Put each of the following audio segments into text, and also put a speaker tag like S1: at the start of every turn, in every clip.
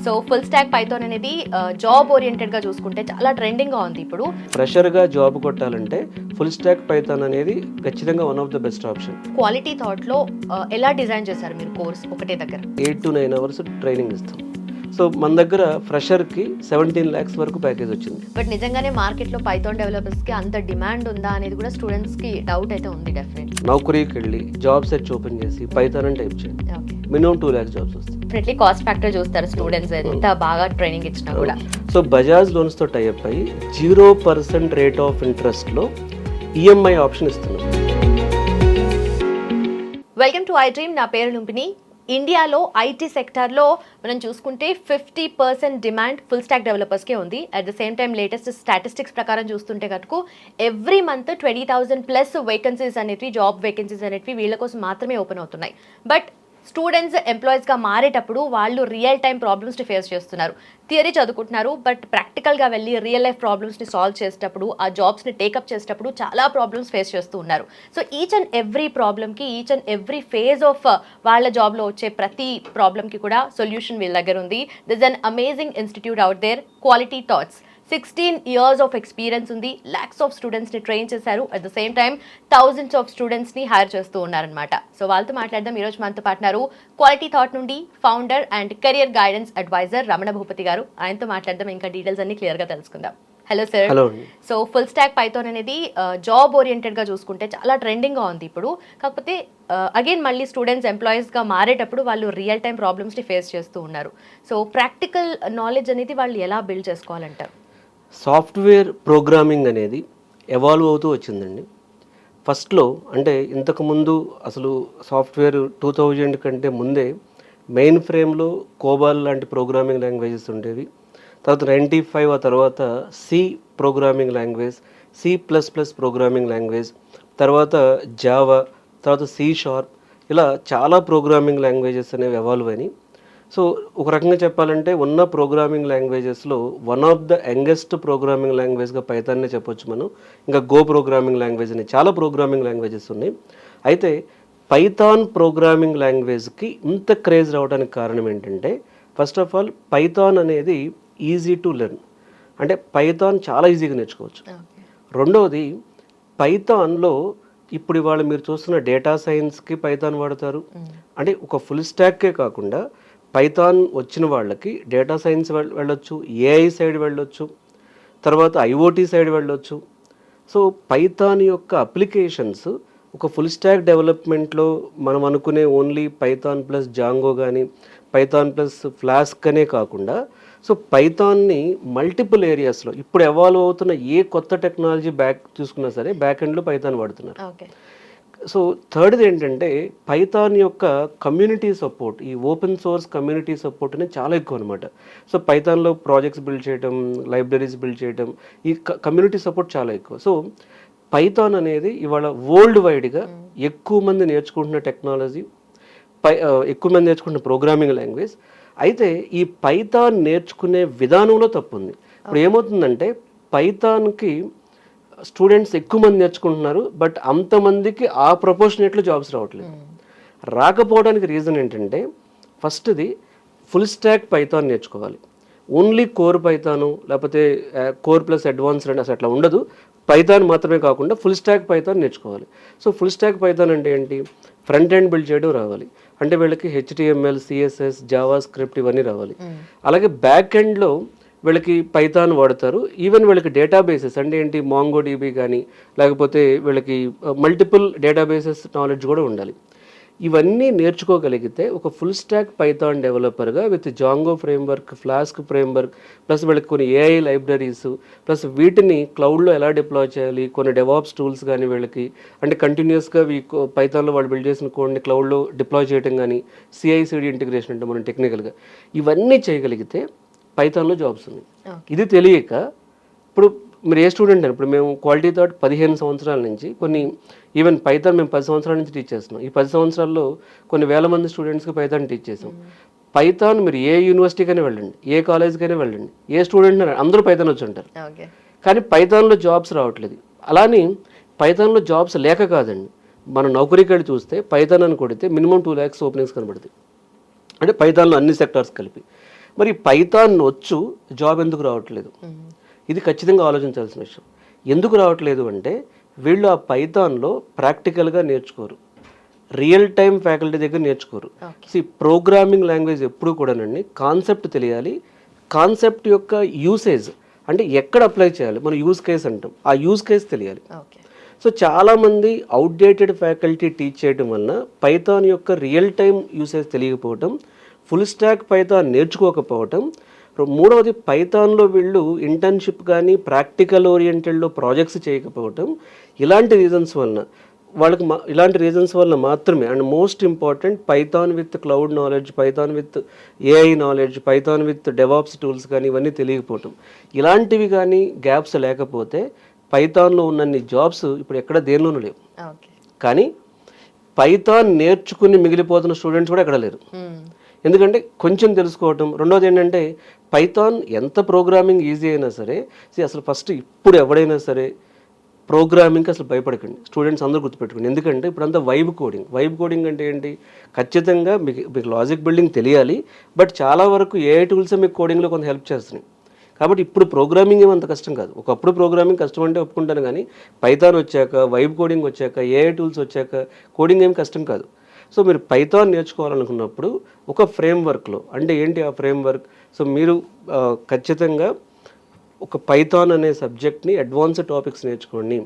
S1: So full stack Python అనేది job ఓరియంటెడ్గా చూసుకుంటే చాలా ట్రెండింగ్గా ఉంది ఇప్పుడు.
S2: ఫ్రెషర్గా జాబ్ కొట్టాలంటే ఫుల్ స్టాక్ పైథాన్ అనేది ఖచ్చితంగా one of the best option.
S1: Quality థాట్లో ఎలా డిజైన్ చేశారు మీరు కోర్స్ ఒకటే దగ్గర?
S2: 8 to 9 hours ట్రైనింగ్ ఇస్తాం. సో మన దగ్గర ఫ్రెషర్కి 17 lakhs వరకు ప్యాకేజ్ వచ్చింది.
S1: బట్ నిజంగానే మార్కెట్లో పైథాన్ డెవలపర్స్కి అంత డిమాండ్ ఉందా అనేది కూడా స్టూడెంట్స్కి డౌట్ అయితే ఉంది డెఫినెట్లీ.
S2: నౌకరీకి వెళ్ళి జాబ్ సెర్చ్ ఓపెన్ చేసి పైథాన్ అని టైప్ చేయండి, మినిమం 2 lakhs జాబ్స్ వస్తాయి.
S1: డెఫినెట్లీ కాస్ట్ ఫ్యాక్టర్ చూస్తారు స్టూడెంట్స్ ఎంత బాగా ట్రైనింగ్ ఇచ్చినా కూడా.
S2: సో బజాజ్ లోన్స్తో టైప్ అయ్యి 0% రేట్ ఆఫ్ ఇంట్రెస్ట్లో ఈఎంఐ ఆప్షన్ ఇస్తున్నాం.
S1: Welcome to I dream. నా పేరు లుంపిని. ఇండియాలో ఐటీ సెక్టార్లో మనం చూసుకుంటే 50% డిమాండ్ ఫుల్ స్టాక్ డెవలపర్స్కే ఉంది. At the same time latest statistics ప్రకారం చూస్తుంటే కనుక ఎవ్రీ మంత్ 20,000+ వేకెన్సీస్ అనేవి, జాబ్ వేకెన్సీస్ అనేవి వీళ్ళ కోసం మాత్రమే ఓపెన్ అవుతున్నాయి. బట్ స్టూడెంట్స్ ఎంప్లాయీస్గా మారేటప్పుడు వాళ్ళు రియల్ టైం ప్రాబ్లమ్స్ని ఫేస్ చేస్తున్నారు. థియరీ చదువుకుంటున్నారు, బట్ ప్రాక్టికల్గా వెళ్ళి రియల్ లైఫ్ ప్రాబ్లమ్స్ని సాల్వ్ చేసేటప్పుడు, ఆ జాబ్స్ని టేకప్ చేసేటప్పుడు చాలా ప్రాబ్లమ్స్ ఫేస్ చేస్తూ ఉన్నారు. సో ఈచ్ అండ్ ఎవ్రీ ప్రాబ్లమ్కి, each and every phase of వాళ్ళ జాబ్లో వచ్చే ప్రతి ప్రాబ్లమ్కి కూడా సొల్యూషన్ వీళ్ళ దగ్గర ఉంది. This an amazing institute out there, Quality Thoughts. 16 years of experience ఉంది. lakhs ఆఫ్ స్టూడెంట్స్ని ట్రైన్ చేశారు. At the same time thousands of స్టూడెంట్స్ని హైర్ చేస్తూ ఉన్నారనమాట. సో వాళ్ళతో మాట్లాడదాం. ఈరోజు మనతో పాటున్నారు క్వాలిటీ థాట్ నుండి founder and career guidance advisor Ramana Bhupathi garu. ఆయనతో మాట్లాడదాం, ఇంకా డీటెయిల్స్ అన్ని క్లియర్గా తెలుసుకుందాం. Hello sir.
S2: Hello.
S1: So full stack Python అనేది జాబ్ ఓరియంటెడ్గా చూసుకుంటే చాలా ట్రెండింగ్గా ఉంది ఇప్పుడు. కాకపోతే అగైన్ మళ్ళీ స్టూడెంట్స్ ఎంప్లాయీస్గా మారేటప్పుడు వాళ్ళు రియల్ టైం ప్రాబ్లమ్స్ని ఫేస్ చేస్తూ ఉన్నారు. సో ప్రాక్టికల్ నాలెడ్జ్ అనేది వాళ్ళు ఎలా బిల్డ్ చేసుకోవాలంటారు?
S2: సాఫ్ట్వేర్ ప్రోగ్రామింగ్ అనేది ఎవాల్వ్ అవుతూ వచ్చిందండి. ఫస్ట్లో అంటే ఇంతకుముందు అసలు సాఫ్ట్వేర్ 2000 కంటే ముందే మెయిన్ ఫ్రేమ్లో కోబాల్ లాంటి ప్రోగ్రామింగ్ లాంగ్వేజెస్ ఉండేవి. తర్వాత 95 ఆ తర్వాత C programming language, C++ programming language, తర్వాత జావా, తర్వాత C#, ఇలా చాలా ప్రోగ్రామింగ్ లాంగ్వేజెస్ అనేవి ఎవాల్వ్ అయినాయి. సో ఒక రకంగా చెప్పాలంటే ఉన్న ప్రోగ్రామింగ్ లాంగ్వేజెస్లో one of the youngest programming లాంగ్వేజ్గా పైథాన్నే చెప్పొచ్చు మనం. ఇంకా గో ప్రోగ్రామింగ్ లాంగ్వేజ్ అని చాలా ప్రోగ్రామింగ్ లాంగ్వేజెస్ ఉన్నాయి. అయితే పైథాన్ ప్రోగ్రామింగ్ లాంగ్వేజ్కి ఇంత క్రేజ్ రావడానికి కారణం ఏంటంటే, ఫస్ట్ ఆఫ్ ఆల్ పైథాన్ అనేది ఈజీ టు లెర్న్, అంటే పైథాన్ చాలా ఈజీగా నేర్చుకోవచ్చు. రెండవది, పైథాన్లో ఇప్పుడు ఇవాళ మీరు చూస్తున్న డేటా సైన్స్కి పైథాన్ వాడతారు. అంటే ఒక ఫుల్ స్టాక్కే కాకుండా పైథాన్ వచ్చిన వాళ్ళకి డేటా సైన్స్ వెళ్ళొచ్చు, ఏఐ సైడ్ వెళ్ళొచ్చు, తర్వాత ఐఓటీ సైడ్ వెళ్ళొచ్చు. సో పైథాన్ యొక్క అప్లికేషన్స్ ఒక ఫుల్ స్టాక్ డెవలప్మెంట్లో మనం అనుకునే ఓన్లీ పైథాన్ ప్లస్ జాంగో కానీ, పైథాన్ ప్లస్ ఫ్లాస్క్ అనే కాకుండా, సో పైథాన్ని మల్టిపుల్ ఏరియాస్లో ఇప్పుడు ఎవాల్వ్ అవుతున్న ఏ కొత్త టెక్నాలజీ బ్యాక్ చూసుకున్నా సరే బ్యాక్ ఎండ్లో పైథాన్ వాడుతున్నారు. సో థర్డ్ది ఏంటంటే, పైథాన్ యొక్క కమ్యూనిటీ సపోర్ట్, ఈ ఓపెన్ సోర్స్ కమ్యూనిటీ సపోర్ట్ అనేది చాలా ఎక్కువ అనమాట. సో పైథాన్లో ప్రాజెక్ట్స్ బిల్డ్ చేయడం, లైబ్రరీస్ బిల్డ్ చేయడం, ఈ కమ్యూనిటీ సపోర్ట్ చాలా ఎక్కువ. సో పైథాన్ అనేది ఇవాళ వరల్డ్ వైడ్గా ఎక్కువ మంది నేర్చుకుంటున్న టెక్నాలజీ, ఎక్కువ మంది నేర్చుకుంటున్న ప్రోగ్రామింగ్ లాంగ్వేజ్. అయితే ఈ పైథాన్ నేర్చుకునే విధానంలో తప్పు ఉంది. ఇప్పుడు ఏమవుతుందంటే, పైథాన్కి స్టూడెంట్స్ ఎక్కువ మంది నేర్చుకుంటున్నారు, బట్ అంతమందికి ఆ ప్రపోర్షనేట్లో జాబ్స్ రావట్లేదు. రాకపోవడానికి రీజన్ ఏంటంటే, ఫస్ట్ది ఫుల్ స్టాక్ పైథాన్ నేర్చుకోవాలి. ఓన్లీ కోర్ పైథాను లేకపోతే కోర్ ప్లస్ అడ్వాన్స్డ్ అని అసలు అట్లా ఉండదు. పైథాన్ మాత్రమే కాకుండా ఫుల్ స్టాక్ పైథాన్ నేర్చుకోవాలి. సో ఫుల్ స్టాక్ పైథాన్ అంటే ఏంటి? ఫ్రంట్ ఎండ్ బిల్డ్ చేయడం రావాలి, అంటే వీళ్ళకి HTML, CSS, జావా స్క్రిప్ట్ ఇవన్నీ రావాలి. అలాగే బ్యాక్ ఎండ్లో వీళ్ళకి పైథాన్ వాడతారు. ఈవెన్ వీళ్ళకి డేటాబేసెస్ అంటే ఏంటి, మాంగోడిబి కానీ, లేకపోతే వీళ్ళకి మల్టిపుల్ డేటాబేసెస్ నాలెడ్జ్ కూడా ఉండాలి. ఇవన్నీ నేర్చుకోగలిగితే ఒక ఫుల్ స్టాక్ పైథాన్ డెవలపర్గా with Django framework, Flask framework, plus వీళ్ళకి కొన్ని ఏఐ లైబ్రరీస్, ప్లస్ వీటిని క్లౌడ్లో ఎలా డిప్లాయ్ చేయాలి, కొన్ని డెవాప్స్ టూల్స్ కానీ వీళ్ళకి, అంటే కంటిన్యూస్గా పైథాన్లో వాళ్ళు బిల్డ్ చేసిన కోడ్ని క్లౌడ్లో డిప్లాయ్ చేయడం కానీ, CI/CD ఇంటిగ్రేషన్ అంటే మనం టెక్నికల్గా ఇవన్నీ చేయగలిగితే పైథాన్లో జాబ్స్ ఉన్నాయి. ఇది తెలియక ఇప్పుడు మీరు ఏ స్టూడెంట్ అని, ఇప్పుడు మేము క్వాలిటీ థాట్ 15 సంవత్సరాల నుంచి, కొన్ని ఈవెన్ పైథాన్ మేము 10 సంవత్సరాల నుంచి టీచ్ చేస్తున్నాం. ఈ 10 సంవత్సరాల్లో కొన్ని వేల మంది స్టూడెంట్స్కి పైథాన్ టీచ్ చేసాం. పైథాన్ మీరు ఏ యూనివర్సిటీకైనా వెళ్ళండి, ఏ కాలేజ్కైనా వెళ్ళండి, ఏ స్టూడెంట్ అందరూ పైథాన్ వచ్చి ఉంటారు, కానీ పైథాన్లో జాబ్స్ రావట్లేదు. అలానే పైథాన్లో జాబ్స్ లేక కాదండి, మనం నౌకరీకి వెళ్ళి చూస్తే పైథాన్ అని కొడితే మినిమం 2 lakhs ఓపెనింగ్స్ కనబడుతుంది, అంటే పైథాన్లో అన్ని సెక్టార్స్ కలిపి. మరి పైథాన్ వచ్చు, జాబ్ ఎందుకు రావట్లేదు? ఇది ఖచ్చితంగా ఆలోచించాల్సిన విషయం. ఎందుకు రావట్లేదు అంటే వీళ్ళు ఆ పైథాన్లో ప్రాక్టికల్గా నేర్చుకోరు, రియల్ టైం ఫ్యాకల్టీ దగ్గర నేర్చుకోరు. ప్రోగ్రామింగ్ లాంగ్వేజ్ ఎప్పుడు కూడానండి కాన్సెప్ట్ తెలియాలి, కాన్సెప్ట్ యొక్క యూసేజ్ అంటే ఎక్కడ అప్లై చేయాలి, మనం యూజ్ కేస్ అంటాం, ఆ యూజ్ కేస్ తెలియాలి. సో చాలామంది అవుట్డేటెడ్ ఫ్యాకల్టీ టీచ్ చేయడం వలన పైథాన్ యొక్క రియల్ టైం యూసేజ్ తెలియకపోవటం, ఫుల్ స్టాక్ పైథాన్ నేర్చుకోకపోవటం, మూడవది పైథాన్లో వీళ్ళు ఇంటర్న్షిప్ కానీ ప్రాక్టికల్ ఓరియంటెడ్లో ప్రాజెక్ట్స్ చేయకపోవటం, ఇలాంటి రీజన్స్ వలన వాళ్ళకి ఇలాంటి రీజన్స్ వల్ల మాత్రమే. And most important Python with cloud knowledge, Python with AI knowledge, Python with DevOps tools కానీ ఇవన్నీ తెలియకపోవటం, ఇలాంటివి కానీ గ్యాప్స్ లేకపోతే పైథాన్లో ఉన్నన్ని జాబ్స్ ఇప్పుడు ఎక్కడ దేనిలోనూ లేవు. కానీ పైథాన్ నేర్చుకుని మిగిలిపోతున్న స్టూడెంట్స్ కూడా ఎక్కడ లేరు. ఎందుకంటే కొంచెం తెలుసుకోవటం. రెండోది ఏంటంటే పైథాన్ ఎంత ప్రోగ్రామింగ్ ఈజీ అయినా సరే, అసలు ఫస్ట్ ఇప్పుడు ఎవడైనా సరే ప్రోగ్రామింగ్కి అసలు భయపడకండి. స్టూడెంట్స్ అందరూ గుర్తుపెట్టుకోండి. ఎందుకంటే ఇప్పుడంతా వైబ్ కోడింగ్ అంటే ఏంటి? ఖచ్చితంగా మీకు లాజిక్ బిల్డింగ్ తెలియాలి, బట్ చాలా వరకు ఏఐ టూల్స్ మీకు కోడింగ్లో కొంత హెల్ప్ చేస్తున్నాయి. కాబట్టి ఇప్పుడు ప్రోగ్రామింగ్ ఏమంత కష్టం కాదు. ఒకప్పుడు ప్రోగ్రామింగ్ కష్టం అంటే ఒప్పుకుంటాను, కానీ పైథాన్ వచ్చాక, వైబ్ కోడింగ్ వచ్చాక, ఏఐ టూల్స్ వచ్చాక కోడింగ్ ఏం కష్టం కాదు. సో మీరు పైథాన్ నేర్చుకోవాలనుకున్నప్పుడు ఒక ఫ్రేమ్వర్క్లో, అంటే ఏంటి ఆ ఫ్రేమ్వర్క్? సో మీరు ఖచ్చితంగా ఒక పైథాన్ అనే సబ్జెక్ట్ని అడ్వాన్స్డ్ టాపిక్స్ నేర్చుకోండి.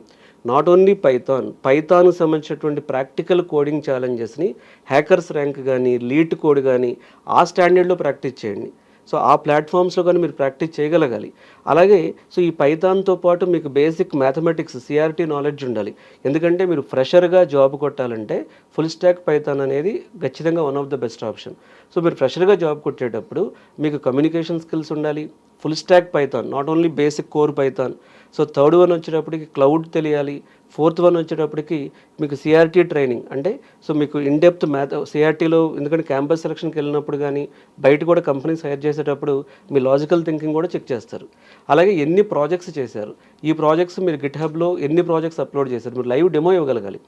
S2: నాట్ ఓన్లీ పైథాన్కు సంబంధించినటువంటి ప్రాక్టికల్ కోడింగ్ ఛాలెంజెస్ని హ్యాకర్స్ ర్యాంక్ కానీ, లీట్ కోడ్ కానీ ఆ స్టాండర్డ్లో ప్రాక్టీస్ చేయండి. సో ఆ ప్లాట్ఫామ్స్లో కానీ మీరు ప్రాక్టీస్ చేయగలగాలి. అలాగే సో ఈ పైథాన్తో పాటు మీకు బేసిక్ మ్యాథమెటిక్స్, సిఆర్టీ నాలెడ్జ్ ఉండాలి. ఎందుకంటే మీరు ఫ్రెషర్గా జాబ్ కొట్టాలంటే ఫుల్ స్టాక్ పైథాన్ అనేది ఖచ్చితంగా one of the best option. So మీరు ఫ్రెషర్గా జాబ్ కొట్టేటప్పుడు మీకు కమ్యూనికేషన్ స్కిల్స్ ఉండాలి, full stack Python, not only basic core Python. So third one వచ్చేటప్పటికి క్లౌడ్ తెలియాలి. ఫోర్త్ వన్ వచ్చేటప్పటికి మీకు సిఆర్టీ ట్రైనింగ్, అంటే సో మీకు ఇన్డెప్త్ సిఆర్టీలో, ఎందుకంటే క్యాంపస్ సెలక్షన్కి వెళ్ళినప్పుడు కానీ బయట కూడా కంపెనీస్ హైర్ చేసేటప్పుడు మీ లాజికల్ థింకింగ్ కూడా చెక్ చేస్తారు. అలాగే ఎన్ని ప్రాజెక్ట్స్ చేశారు, ఈ ప్రాజెక్ట్స్ మీరు గిట్హబ్లో ఎన్ని ప్రాజెక్ట్స్ అప్లోడ్ చేశారు, మీరు లైవ్ డెమో ఇవ్వగలగాలి.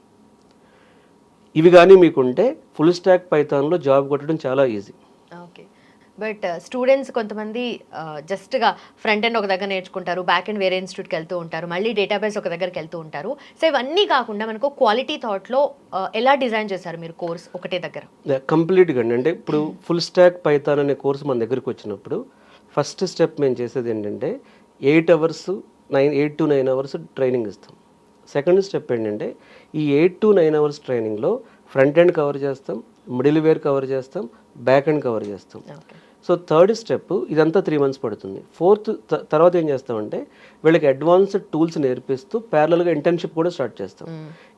S2: ఇవి కానీ మీకుంటే ఫుల్ స్టాక్ పైథాన్లో జాబ్ కొట్టడం చాలా ఈజీ.
S1: ఓకే, బట్ స్టూడెంట్స్ కొంతమంది జస్ట్గా ఫ్రంట్ ఎండ్ ఒక దగ్గర నేర్చుకుంటారు, బ్యాక్ ఎండ్ వేరే ఇన్స్టిట్యూట్కి వెళ్తూ ఉంటారు, మళ్ళీ డేటాబేస్ ఒక దగ్గరికి వెళ్తూ ఉంటారు. సో ఇవన్నీ కాకుండా మనకు క్వాలిటీ థాట్లో ఎలా డిజైన్ చేశారు మీరు కోర్స్ ఒకటే దగ్గర?
S2: కంప్లీట్గా అండి. అంటే ఇప్పుడు ఫుల్ స్టాక్ పైథాన్ అనే కోర్స్ మన దగ్గరికి వచ్చినప్పుడు ఫస్ట్ స్టెప్ మేము చేసేది ఏంటంటే 8 to 9 అవర్స్ ట్రైనింగ్ ఇస్తాం. సెకండ్ స్టెప్ ఏంటంటే ఈ 8 to 9 అవర్స్ ట్రైనింగ్లో ఫ్రంట్ ఎండ్ కవర్ చేస్తాం, మిడిల్ వేర్ కవర్ చేస్తాం, బ్యాక్ ఎండ్ కవర్ చేస్తాం. సో థర్డ్ స్టెప్ ఇదంతా 3 months పడుతుంది. ఫోర్త్ తర్వాత ఏం చేస్తామంటే వీళ్ళకి అడ్వాన్స్డ్ టూల్స్ నేర్పిస్తూ ప్యారలల్గా ఇంటర్న్షిప్ కూడా స్టార్ట్ చేస్తాం.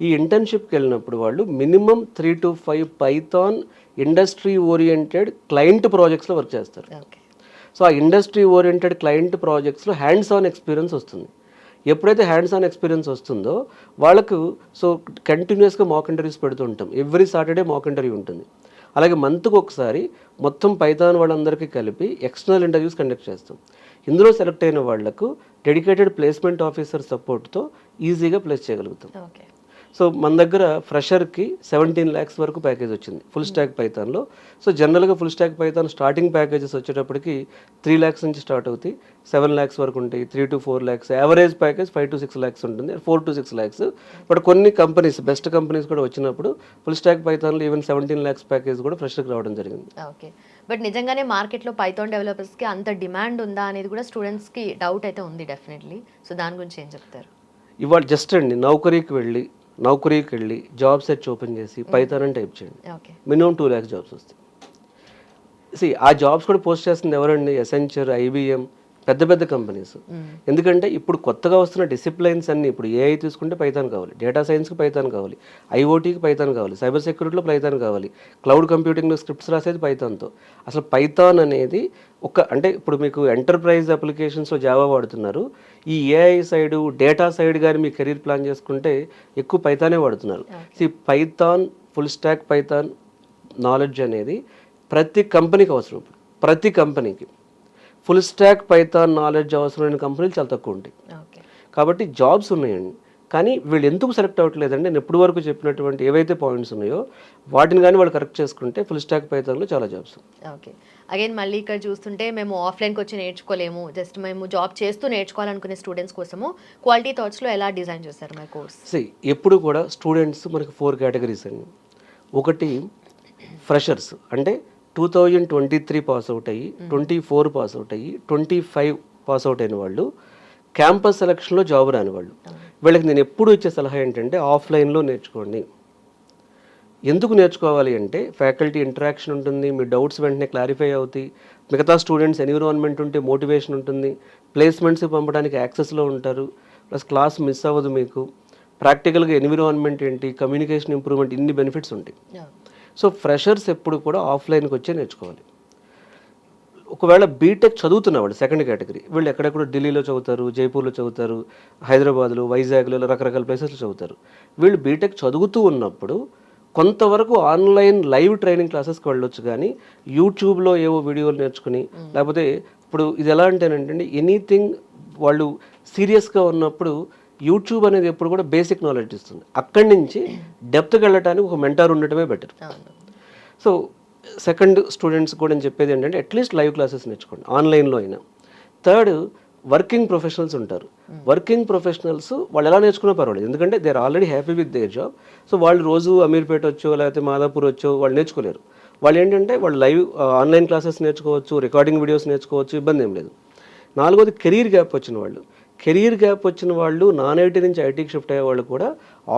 S2: ఈ ఇంటర్న్షిప్కి వెళ్ళినప్పుడు వాళ్ళు minimum 3 to 5 Python industry oriented client ప్రాజెక్ట్స్లో వర్క్ చేస్తారు. సో ఆ ఇండస్ట్రీ ఓరియంటెడ్ క్లయింట్ ప్రాజెక్ట్స్లో హ్యాండ్స్ ఆన్ ఎక్స్పీరియన్స్ వస్తుంది. ఎప్పుడైతే హ్యాండ్స్ ఆన్ ఎక్స్పీరియన్స్ వస్తుందో వాళ్ళకు సో కంటిన్యూస్గా మాక్ ఇంటర్వ్యూస్ పెడుతూ ఉంటాం. ఎవ్రీ సాటర్డే మాక్ ఇంటర్వ్యూ ఉంటుంది. అలాగే మంత్కి ఒకసారి మొత్తం పైథాన్ వాళ్ళందరికీ కలిపి ఎక్స్టర్నల్ ఇంటర్వ్యూస్ కండక్ట్ చేస్తాం. ఇందులో సెలెక్ట్ అయిన వాళ్లకు డెడికేటెడ్ ప్లేస్మెంట్ ఆఫీసర్ సపోర్ట్తో ఈజీగా ప్లేస్ చేయగలుగుతాం. సో మన దగ్గర ఫ్రెషర్కి 17 lakhs వరకు ప్యాకేజ్ వచ్చింది ఫుల్ స్టాక్ పైథాన్లో. సో జనరల్గా full stack Python starting packages వచ్చేటప్పటికి 3 lakhs నుంచి స్టార్ట్ అవుతాయి, 7 lakhs వరకు ఉంటాయి, 3 to 4 lakhs. Average package 5 to 6 lakhs ఉంటుంది, 4 to 6 lakhs. బట్ కొన్ని కంపెనీస్, బెస్ట్ కంపెనీస్ కూడా వచ్చినప్పుడు ఫుల్ స్టాక్ పైథాన్లో ఈవెన్ 17 lakhs ప్యాకేజ్ కూడా ఫ్రెషర్కి రావడం జరిగింది.
S1: ఓకే, బట్ నిజంగానే మార్కెట్లో పైథాన్ డెవలపర్స్కి అంత డిమాండ్ ఉందా అనేది కూడా స్టూడెంట్స్కి డౌట్ అయితే ఉంది డెఫినెట్లీ. సో దాని గురించి ఏం చెప్తారు?
S2: ఇవాళ జస్ట్ అండి నౌకరీకి వెళ్ళి జాబ్ సెర్చ్ ఓపెన్ చేసి పైథాన్ అని టైప్ చేయండి, మినిమం 2 lakhs జాబ్స్ వస్తాయి. ఆ జాబ్స్ కూడా పోస్ట్ చేస్తుంది ఎవరండి? ఎసెంచర్, IBM, పెద్ద కంపెనీస్. ఎందుకంటే ఇప్పుడు కొత్తగా వస్తున్న డిసిప్లైన్స్ అన్ని, ఇప్పుడు ఏఐ తీసుకుంటే పైథాన్ కావాలి, డేటా సైన్స్కి పైథాన్ కావాలి, IoTకి పైథాన్ కావాలి, సైబర్ సెక్యూరిటీలో పైథాన్ కావాలి, క్లౌడ్ కంప్యూటింగ్లో స్క్రిప్ట్స్ రాసేది పైథాన్తో. అసలు పైథాన్ అనేది అంటే ఇప్పుడు మీకు ఎంటర్ప్రైజ్ అప్లికేషన్స్లో జావా వాడుతున్నారు, ఈ ఏఐ సైడ్, డేటా సైడ్ కానీ మీ కెరీర్ ప్లాన్ చేసుకుంటే ఎక్కువ పైథానే వాడుతున్నారు. ఈ Python, full stack Python knowledge అనేది ప్రతి కంపెనీకి అవసరం. ప్రతి కంపెనీకి ఫుల్ స్టాక్ పైథాన్ నాలెడ్జ్ అవసరమైన కంపెనీలు చాలా తక్కువ ఉంటాయి. కాబట్టి జాబ్స్ ఉన్నాయండి, కానీ వీళ్ళు ఎందుకు సెలెక్ట్ అవ్వట్లేదంటే నేను ఎప్పటి వరకు చెప్పినటువంటి ఏవైతే పాయింట్స్ ఉన్నాయో వాటిని కానీ వాళ్ళు కరెక్ట్ చేసుకుంటే ఫుల్ స్టాక్ పైథాన్లో చాలా జాబ్స్.
S1: ఓకే, అగైన్ మళ్ళీ ఇక్కడ చూస్తుంటే మేము ఆఫ్లైన్కి వచ్చి నేర్చుకోలేము, జస్ట్ మేము జాబ్ చేస్తూ నేర్చుకోవాలనుకునే స్టూడెంట్స్ కోసము క్వాలిటీ థాట్స్లో ఎలా డిజైన్ చేస్తారు మై కోర్స్?
S2: ఎప్పుడు కూడా స్టూడెంట్స్ మనకి 4 కేటగిరీస్ అండి. ఒకటి ఫ్రెషర్స్, అంటే 2023 పాస్ అవుట్ అయ్యి 24 పాస్ అవుట్ అయ్యి 25 పాస్ అవుట్ అయిన వాళ్ళు, క్యాంపస్ సెలక్షన్లో జాబ్ రాని వాళ్ళు. వీళ్ళకి నేను ఎప్పుడు ఇచ్చే సలహా ఏంటంటే ఆఫ్లైన్లో నేర్చుకోండి. ఎందుకు నేర్చుకోవాలి అంటే ఫ్యాకల్టీ ఇంటరాక్షన్ ఉంటుంది, మీ డౌట్స్ వెంటనే క్లారిఫై అవుతాయి, మిగతా స్టూడెంట్స్ ఎన్విరాన్మెంట్ ఉంటే మోటివేషన్ ఉంటుంది, ప్లేస్మెంట్స్ పంపడానికి యాక్సెస్లో ఉంటారు, ప్లస్ క్లాస్ మిస్ అవ్వదు మీకు, ప్రాక్టికల్గా ఎన్విరాన్మెంట్ ఏంటి, కమ్యూనికేషన్ ఇంప్రూవ్మెంట్, ఇన్ని బెనిఫిట్స్ ఉంటాయి. సో ఫ్రెషర్స్ ఎప్పుడు కూడా ఆఫ్లైన్కి వచ్చే నేర్చుకోవాలి. ఒకవేళ బీటెక్ చదువుతున్న వాళ్ళు సెకండ్ కేటగిరీ, వీళ్ళు ఎక్కడెక్కడ ఢిల్లీలో చదువుతారు, జైపూర్లో చదువుతారు, హైదరాబాద్లో, వైజాగ్లో, రకరకాల ప్లేసెస్లో చదువుతారు. వీళ్ళు బీటెక్ చదువుతూ ఉన్నప్పుడు కొంతవరకు ఆన్లైన్ లైవ్ ట్రైనింగ్ క్లాసెస్కి వెళ్ళొచ్చు, కానీ యూట్యూబ్లో ఏవో వీడియోలు నేర్చుకుని, లేకపోతే ఇప్పుడు ఇది ఎలా అంటేనంటే ఎనీథింగ్ వాళ్ళు సీరియస్గా ఉన్నప్పుడు యూట్యూబ్ అనేది ఎప్పుడు కూడా బేసిక్ నాలెడ్జ్ ఇస్తుంది. అక్కడి నుంచి డెప్త్కి వెళ్ళడానికి ఒక మెంటార్ ఉండటమే బెటర్. సో సెకండ్ స్టూడెంట్స్ కూడా నేను చెప్పేది ఏంటంటే అట్లీస్ట్ లైవ్ క్లాసెస్ నేర్చుకోండి ఆన్లైన్లో అయినా. థర్డ్, వర్కింగ్ ప్రొఫెషనల్స్ ఉంటారు. వర్కింగ్ ప్రొఫెషనల్స్ వాళ్ళు ఎలా నేర్చుకున్నా పర్వాలేదు, ఎందుకంటే they are already happy with their job. So వాళ్ళు రోజు అమీర్పేట వచ్చో లేకపోతే మాదాపూర్ వచ్చో వాళ్ళు నేర్చుకోలేరు. వాళ్ళు ఏంటంటే వాళ్ళు లైవ్ ఆన్లైన్ క్లాసెస్ నేర్చుకోవచ్చు, రికార్డింగ్ వీడియోస్ నేర్చుకోవచ్చు, ఇబ్బంది ఏం లేదు. నాలుగోది కెరీర్ గ్యాప్ వచ్చిన వాళ్ళు. కెరీర్ గ్యాప్ వచ్చిన వాళ్ళు నాన్ ఐటీ నుంచి ఐటీకి షిఫ్ట్ అయ్యే వాళ్ళు కూడా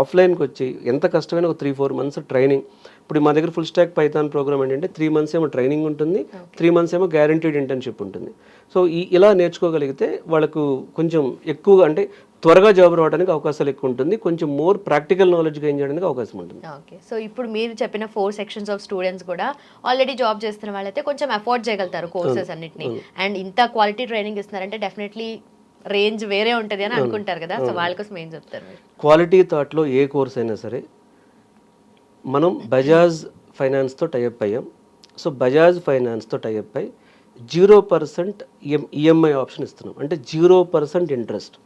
S2: ఆఫ్లైన్కి వచ్చి ఎంత కష్టమైన ఒక 3-4 మంత్స్ ట్రైనింగ్. ఇప్పుడు మా దగ్గర ఫుల్ స్టాక్ పైథాన్ ప్రోగ్రామ్ ఏంటంటే 3 మంత్స్ ఏమో ట్రైనింగ్ ఉంటుంది, 3 మంత్స్ ఏమో గ్యారంటీడ్ ఇంటర్న్షిప్ ఉంటుంది. సో ఇలా నేర్చుకోగలిగితే వాళ్ళకు కొంచెం ఎక్కువగా అంటే త్వరగా జాబ్ రావడానికి అవకాశాలు ఎక్కువ ఉంటుంది, కొంచెం మోర్ ప్రాక్టికల్ నాలెడ్జ్ గెయిన్ చేయడానికి అవకాశం ఉంటుంది.
S1: ఓకే, సో ఇప్పుడు మీరు చెప్పిన 4 సెక్షన్స్ ఆఫ్ స్టూడెంట్స్ కూడా ఆల్రెడీ జాబ్ చేస్తున్న వాళ్ళైతే కొంచెం అఫోర్డ్ చేయగలుగుతారు కోర్సెస్ అన్నిటిని. అండ్ ఇంత క్వాలిటీ ట్రైనింగ్ ఇస్తున్నారంటే డెఫినెట్లీ రేంజ్ వేరే ఉంటుంది అని అనుకుంటారు కదా, సో వాళ్ళ కోసం ఏం చెప్తారు మీరు?
S2: క్వాలిటీ థాట్లో ఏ కోర్స్ అయినా సరే మనం బజాజ్ ఫైనాన్స్తో టైఅప్ అయ్యాం. సో బజాజ్ ఫైనాన్స్తో టైఅప్ అయ్యి 0% ఈఎంఐ ఆప్షన్ ఇస్తున్నాం. అంటే 0% ఇంట్రెస్ట్,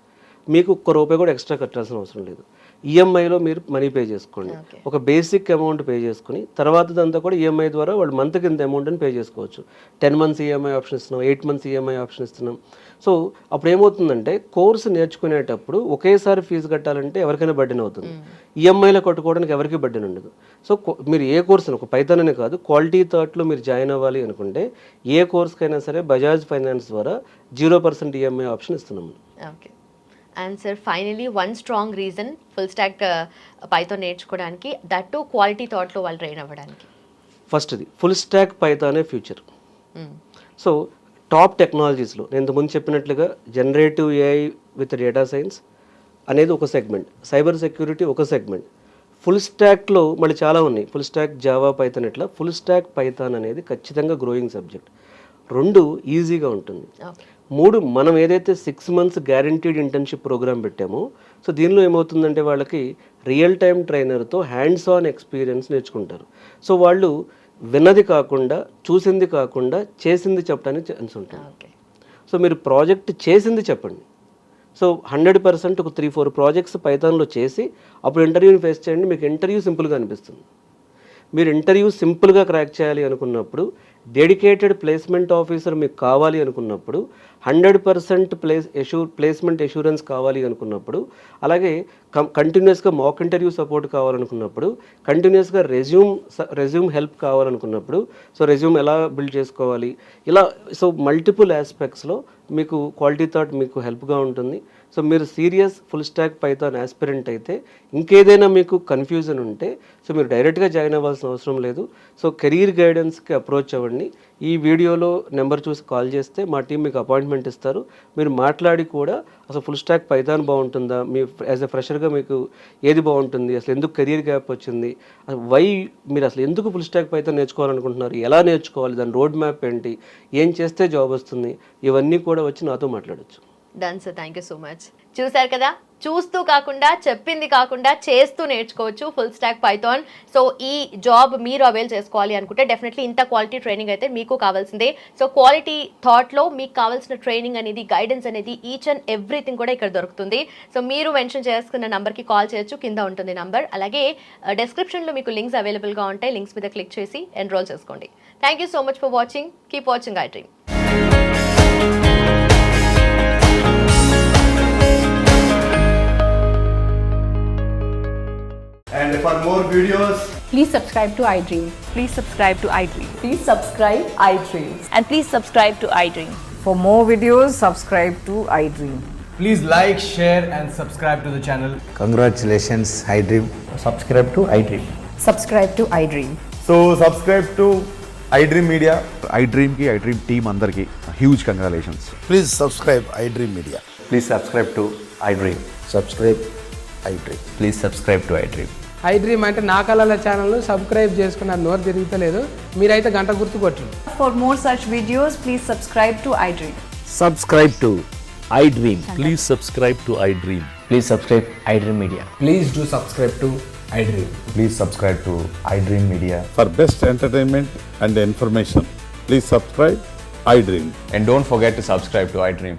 S2: మీకు ₹1 కూడా ఎక్స్ట్రా కట్టాల్సిన అవసరం లేదు. ఈఎంఐలో మీరు మనీ పే చేసుకోండి, ఒక బేసిక్ అమౌంట్ పే చేసుకుని తర్వాతదంతా కూడా ఈఎంఐ ద్వారా వాళ్ళు మంత్కి ఇంత అమౌంట్ అని పే చేసుకోవచ్చు. 10 మంత్స్ ఈఎంఐ ఆప్షన్ ఇస్తున్నాం, 8 మంత్స్ ఈఎంఐ ఆప్షన్ ఇస్తున్నాం. సో అప్పుడు ఏమవుతుందంటే కోర్సు నేర్చుకునేటప్పుడు ఒకేసారి ఫీజు కట్టాలంటే ఎవరికైనా బర్డెన్ అవుతుంది, ఈఎంఐలో కట్టుకోవడానికి ఎవరికి బర్డెన్ ఉండదు. సో మీరు ఏ కోర్సు, ఒక పైథాన్ అనే కాదు, క్వాలిటీ థాట్లో మీరు జాయిన్ అవ్వాలి అనుకుంటే ఏ కోర్స్కైనా సరే బజాజ్ ఫైనాన్స్ ద్వారా 0% ఈఎంఐ ఆప్షన్ ఇస్తున్నాము.
S1: Okay, and sir finally one strong reason full stack Python నేర్చుకోవడానికి, దట్ టు క్వాలిటీ థాట్లో వాళ్ళు ట్రైన్ అవ్వడానికి.
S2: ఫస్ట్ది ఫుల్ స్టాక్ పైథానే ఫ్యూచర్. సో టాప్ టెక్నాలజీస్లో నేను ఇంతకుముందు చెప్పినట్లుగా generative AI with data science అనేది ఒక సెగ్మెంట్, సైబర్ సెక్యూరిటీ ఒక సెగ్మెంట్, ఫుల్ స్టాక్లో మళ్ళీ చాలా ఉన్నాయి, ఫుల్ స్టాక్ జావా పైథాన్, ఇట్లా ఫుల్ స్టాక్ పైథాన్ అనేది ఖచ్చితంగా గ్రోయింగ్ సబ్జెక్ట్. 2 ఈజీగా ఉంటుంది. 3 మనం ఏదైతే 6 మంత్స్ గ్యారంటీడ్ ఇంటర్న్షిప్ ప్రోగ్రామ్ పెట్టామో, సో దీనిలో ఏమవుతుందంటే వాళ్ళకి రియల్ టైమ్ ట్రైనర్తో హ్యాండ్స్ ఆన్ ఎక్స్పీరియన్స్ నేర్చుకుంటారు. సో వాళ్ళు విన్నది కాకుండా, చూసింది కాకుండా, చేసింది చెప్పడానికి ఛాన్స్ ఉంటుంది. సో మీరు ప్రాజెక్ట్ చేసింది చెప్పండి. సో 100% ఒక 3-4 ప్రాజెక్ట్స్ పైథాన్లో చేసి అప్పుడు ఇంటర్వ్యూని ఫేస్ చేయండి. మీకు ఇంటర్వ్యూ సింపుల్గా అనిపిస్తుంది. మీరు ఇంటర్వ్యూ సింపుల్గా క్రాక్ చేయాలి అనుకున్నప్పుడు, డెడికేటెడ్ ప్లేస్మెంట్ ఆఫీసర్ మీకు కావాలి అనుకున్నప్పుడు, 100% ప్లేస్మెంట్ ఎష్యూరెన్స్ కావాలి అనుకున్నప్పుడు, అలాగే కంటిన్యూస్గా మాక్ ఇంటర్వ్యూ సపోర్ట్ కావాలనుకున్నప్పుడు, కంటిన్యూస్గా రెజ్యూమ్ హెల్ప్ కావాలనుకున్నప్పుడు, సో రెజ్యూమ్ ఎలా బిల్డ్ చేసుకోవాలి, ఇలా సో మల్టిపుల్ ఆస్పెక్ట్స్లో మీకు క్వాలిటీ థాట్ మీకు హెల్ప్గా ఉంటుంది. సో మీరు serious full stack Python aspirant అయితే, ఇంకేదైనా మీకు కన్ఫ్యూజన్ ఉంటే సో మీరు డైరెక్ట్గా జాయిన్ అవ్వాల్సిన అవసరం లేదు. సో కెరీర్ గైడెన్స్కి అప్రోచ్ అవ్వండి. ఈ వీడియోలో నెంబర్ చూసి కాల్ చేస్తే మా టీం మీకు అపాయింట్మెంట్ ఇస్తారు. మీరు మాట్లాడి కూడా అసలు ఫుల్ స్టాక్ పైథాన్ బాగుంటుందా, మీ యాజ్ ఎ ఫ్రెషర్గా మీకు ఏది బాగుంటుంది, అసలు ఎందుకు కెరీర్ గ్యాప్ వచ్చింది, వై మీరు అసలు ఎందుకు ఫుల్ స్టాక్ పైథాన్ నేర్చుకోవాలనుకుంటున్నారు, ఎలా నేర్చుకోవాలి, దాని రోడ్ మ్యాప్ ఏంటి, ఏం చేస్తే జాబ్ వస్తుంది, ఇవన్నీ కూడా వచ్చి నాతో మాట్లాడచ్చు.
S1: Done sir, thank you so much. చూశారు కదా, చూస్తూ కాకుండా చెప్పింది కాకుండా చేస్తూ నేర్చుకోవచ్చు ఫుల్ స్టాక్ పైథాన్. సో ఈ జాబ్ మీరు అవైల్ చేసుకోవాలి అనుకుంటే డెఫినెట్లీ ఇంత క్వాలిటీ ట్రైనింగ్ అయితే మీకు కావాల్సిందే. సో క్వాలిటీ థాట్లో మీకు కావాల్సిన ట్రైనింగ్ అనేది, గైడెన్స్ అనేది, ఈచ్ అండ్ ఎవ్రీథింగ్ కూడా ఇక్కడ దొరుకుతుంది. సో మీరు మెన్షన్ చేసుకున్న నంబర్కి కాల్ చేయొచ్చు, కింద ఉంటుంది నంబర్. అలాగే డిస్క్రిప్షన్లో మీకు లింక్స్ అవైలబుల్గా ఉంటాయి, లింక్స్ మీద క్లిక్ చేసి ఎన్రోల్ చేసుకోండి. Thank you so much for watching. Keep watching iDream.
S3: And for more videos,
S4: Please subscribe to iDream.
S5: Please subscribe to iDream.
S4: Please subscribe iDream.
S5: And please subscribe to iDream.
S6: For more videos, subscribe to iDream.
S3: please like, share, and subscribe to the channel.
S7: Congratulations, iDream.
S8: Subscribe to iDream.
S4: Subscribe to iDream.
S3: So subscribe to iDream Media.
S9: iDream ki iDream team అందరికి huge congratulations.
S7: Please subscribe iDream Media.
S8: Please subscribe to iDream.
S7: Subscribe iDream.
S8: Please subscribe to iDream.
S10: iDream అంటే నా కళల ఛానల్ను subscribe చేసుకున్న నోరు తిరుగుతలేదు, మీరైతే గంట గుర్తు కొట్టండి.
S4: For more such videos, please subscribe to iDream.
S8: Subscribe to iDream.
S11: Please subscribe to iDream.
S8: Please subscribe iDream Media.
S3: Please do subscribe to iDream.
S8: Please subscribe to iDream Media.
S9: For best entertainment and information, please subscribe iDream.
S8: And don't forget to subscribe to iDream.